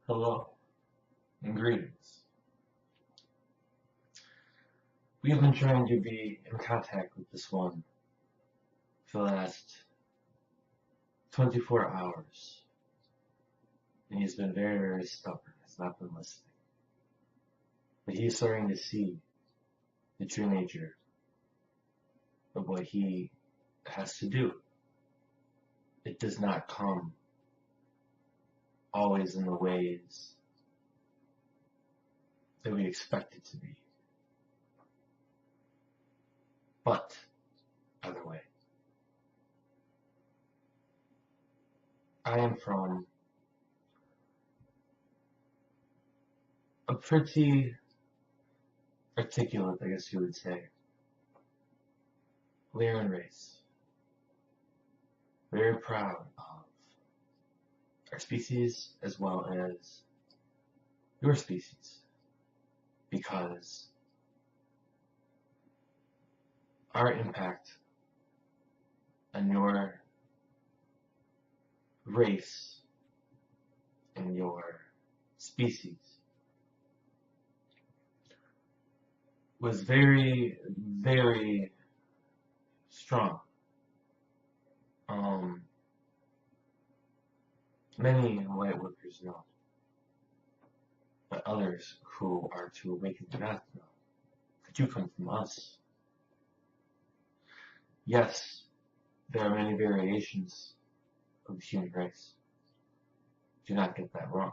Hello and greetings. We have been trying to be in contact with this one for the last 24 hours, and he's been very, very stubborn. Has not been listening. But he's starting to see the true nature of what he has to do. It does not come always in the ways that we expect it to be, but either way. I am from a pretty articulate, I guess you would say, Lyran race. Very proud of our species as well as your species, because our impact on your race and your species was very, very strong. Many white workers know, but others who are to awaken do not know. That you come from us. Yes, there are many variations of the human race. Do not get that wrong.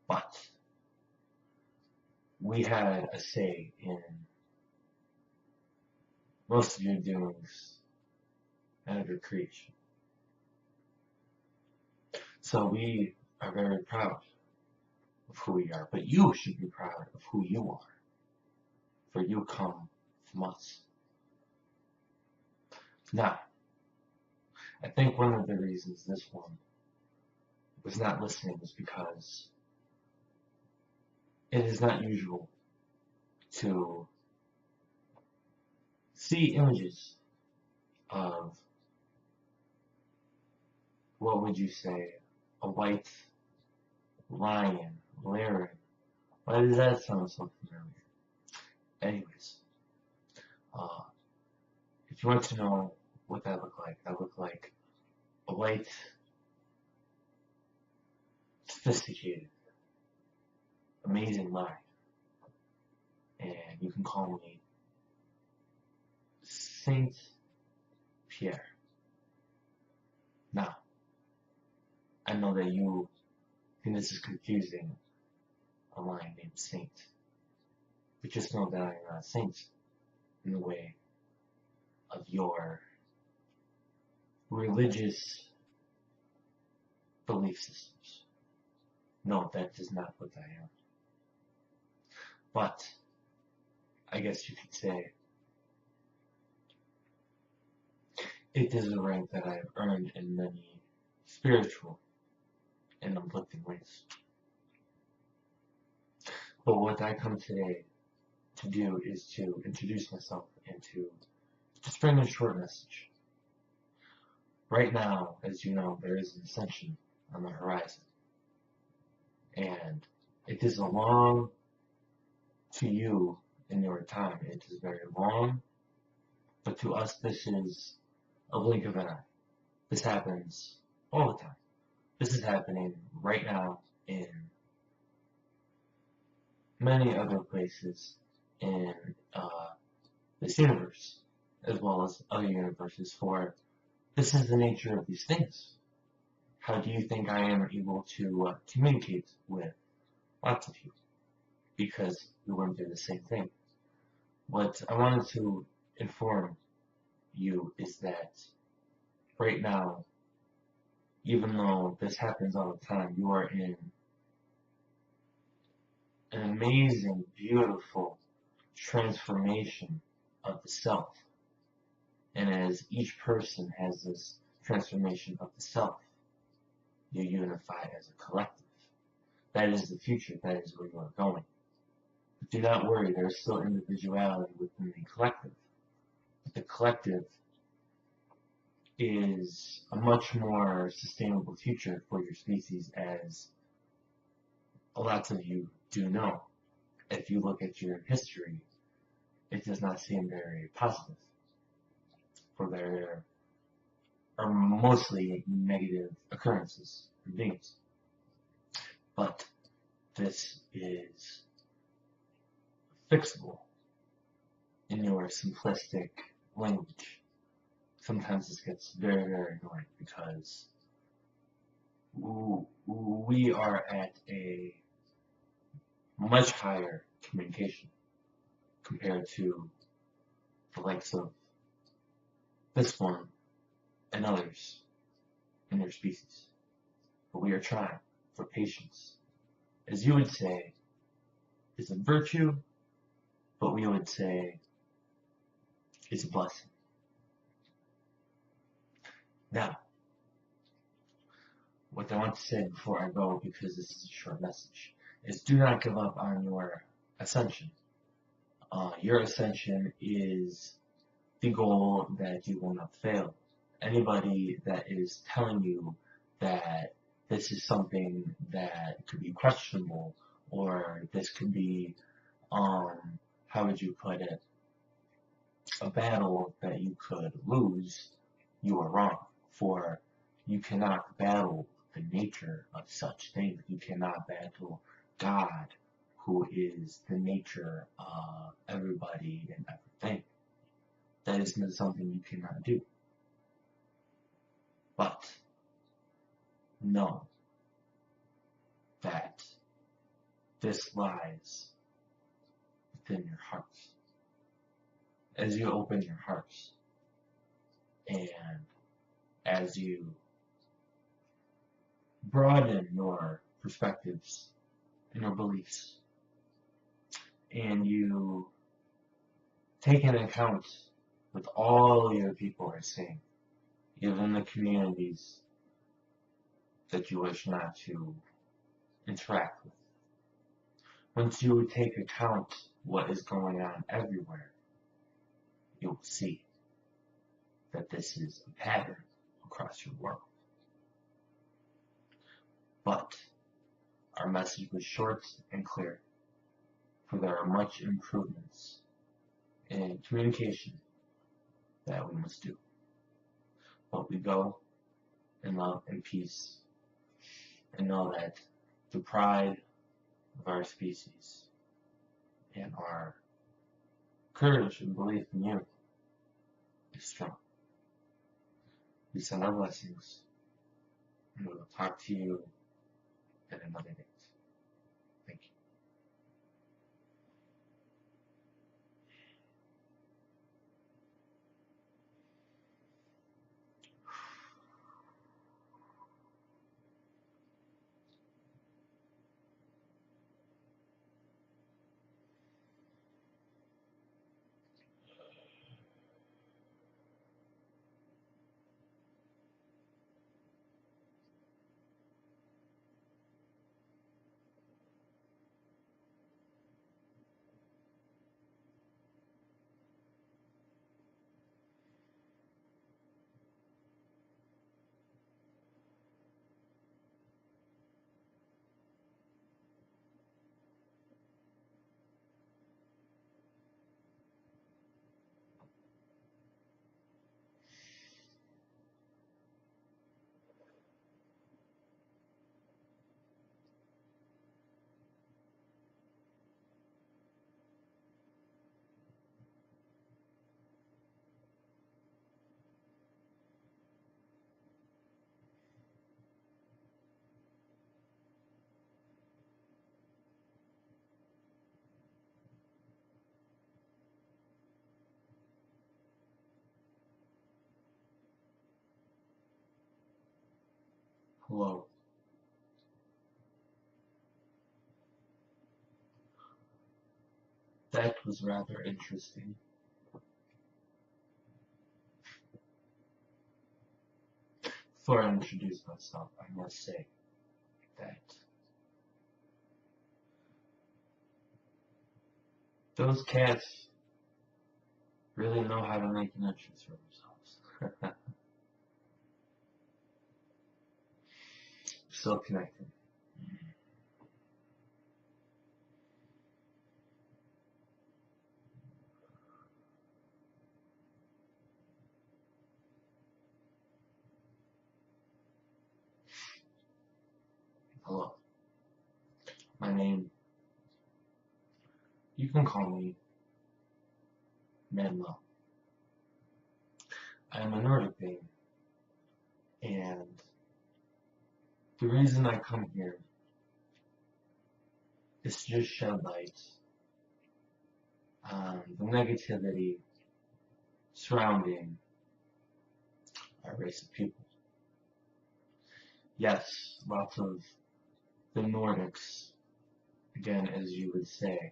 But we had a say in most of your doings and of your creation. So we are very proud of who we are, but you should be proud of who you are, for you come from us. Now, I think one of the reasons this one was not listening was because it is not usual to see images of, what would you say, a white lion, Lyran. Why does that sound so familiar? Anyways, if you want to know what that looked like a white, sophisticated, amazing lion. And you can call me Saint Pierre. Now, I know that you think this is confusing, a lion named Saint. But just know that I am not a saint in the way of your religious belief systems. No, that is not what I am. But I guess you could say it is a rank that I have earned in many spiritual and uplifting ways. But what I come today to do is to introduce myself and to just bring a short message. Right now, as you know, there is an ascension on the horizon. And it is a long, to you in your time, it is very long, but to us this is a blink of an eye. This happens all the time. This is happening right now in many other places in this universe, as well as other universes, for this is the nature of these things. How do you think I am able to communicate with lots of you? Because we wouldn't do the same thing. What I wanted to inform you is that right now, even though this happens all the time, you are in an amazing, beautiful transformation of the self. And as each person has this transformation of the self, you unify as a collective. That is the future. That is where you are going. But do not worry, there is still individuality within the collective. But the collective is a much more sustainable future for your species, as lots of you do know. If you look at your history, it does not seem very positive, for there are mostly negative occurrences and things. But this is fixable in your simplistic language. Sometimes this gets very, very annoying because we are at a much higher communication compared to the likes of this one and others in their species. But we are trying for patience. As you would say, is a virtue, but we would say is a blessing. Now, what I want to say before I go, because this is a short message, is do not give up on your ascension. Your ascension is the goal that you will not fail. Anybody that is telling you that this is something that could be questionable, or this could be, how would you put it, a battle that you could lose, you are wrong. For you cannot battle the nature of such things. You cannot battle God, who is the nature of everybody and everything. That is not something you cannot do. But know that this lies within your hearts. As you open your hearts and as you broaden your perspectives and your beliefs, and you take into account what all your people are saying, even the communities that you wish not to interact with. Once you take account what is going on everywhere, you'll see that this is a pattern across your world. But our message was short and clear, for there are much improvements in communication that we must do. But we go in love and peace, and know that the pride of our species and our courage and belief in you is strong. We send our blessings, and we will talk to you at another date. Thank you. Hello. That was rather interesting. Before I introduce myself, I must say that those cats really know how to make an entrance for themselves. Still connected. Hello. My name, you can call me Manuel. I am a Nordic being, and the reason I come here is to just shed light on the negativity surrounding our race of people. Yes, lots of the Nordics, again, as you would say,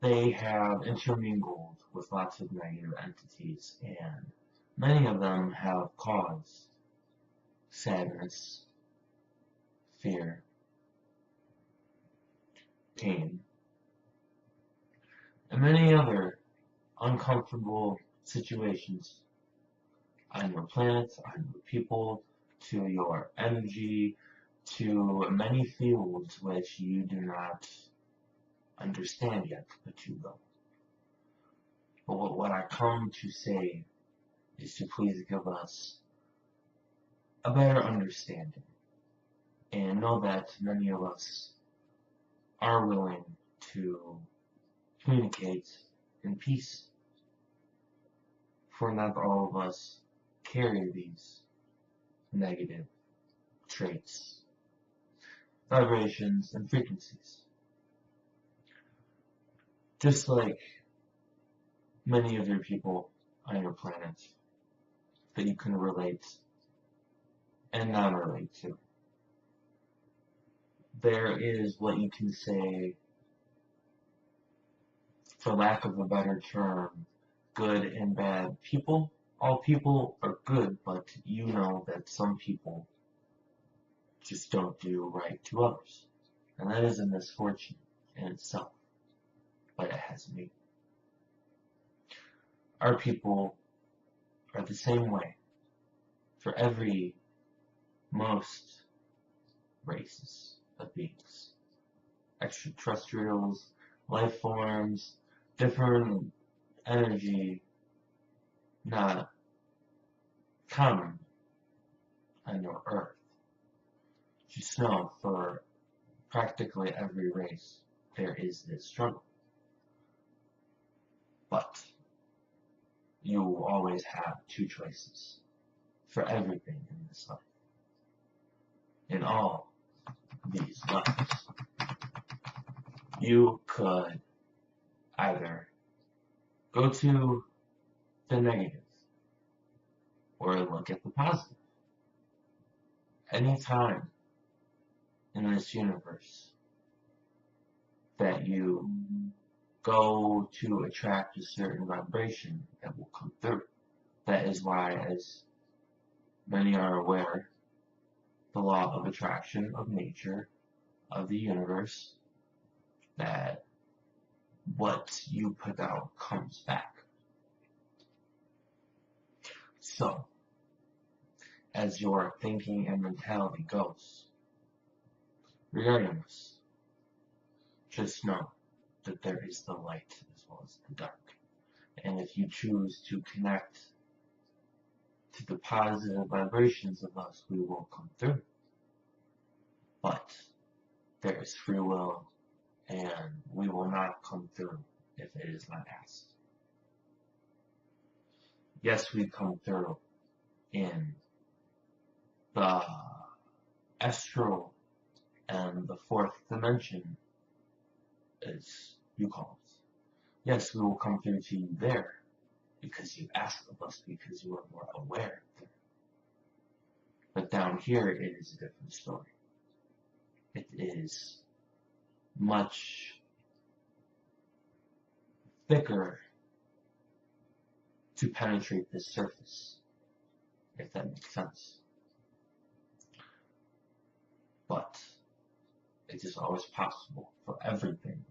they have intermingled with lots of negative entities, and many of them have caused sadness, fear, pain, and many other uncomfortable situations on your planet, on your people, to your energy, to many fields which you do not understand yet, but you will. But what I come to say is to please give us a better understanding, and know that many of us are willing to communicate in peace, for not all of us carry these negative traits, vibrations, and frequencies. Just like many other people on your planet that you can relate and non-relate to. There is what you can say, for lack of a better term, good and bad people. All people are good, but you know that some people just don't do right to others. And that is a misfortune in itself, but it has me. Our people are the same way for most races of beings. Extraterrestrials, life forms, different energy, not common on your earth. Just know, for practically every race, there is this struggle. But you will always have two choices for everything in this life. In all these lives, you could either go to the negative or look at the positive. Anytime in this universe that you go to attract a certain vibration, that will come through. That is why, as many are aware, the law of attraction of nature, of the universe, that what you put out comes back. So, as your thinking and mentality goes regarding this, just know that there is the light as well as the dark. And if you choose to connect to the positive vibrations of us, we will come through. But there is free will, and we will not come through if it is not asked. Yes, we come through in the astral and the fourth dimension, as you call it. Yes, we will come through to you there because you asked of us, because you are more aware there. But down here, it is a different story. It is much thicker to penetrate this surface, if that makes sense. But it is always possible, for everything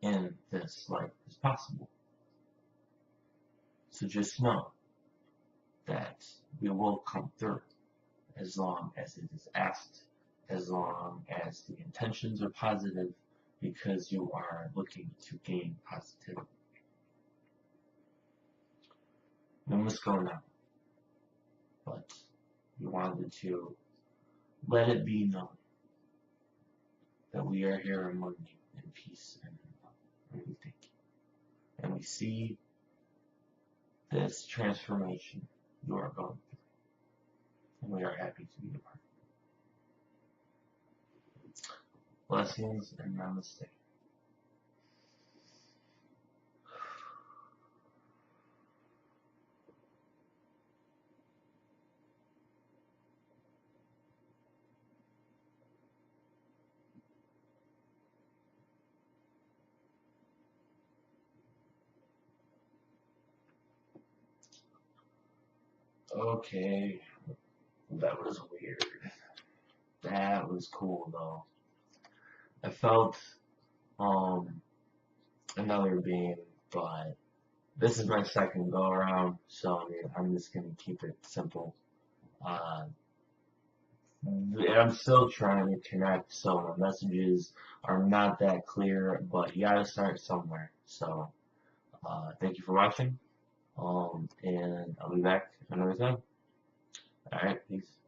in this life is possible. So just know that we will come through as long as it is asked, as long as the intentions are positive, because you are looking to gain positivity. We must go now, but we wanted to let it be known that we are here among you in peace and in love. And we thank you. And we see this transformation you are going through. And we are happy to be a part. Blessings and namaste. Okay, that was weird. That was cool though. I felt another being, but this is my second go around, so I mean I'm just gonna keep it simple. Uh, I'm still trying to connect, so my messages are not that clear, but you gotta start somewhere. So thank you for watching, and I'll be back another time. All right, peace.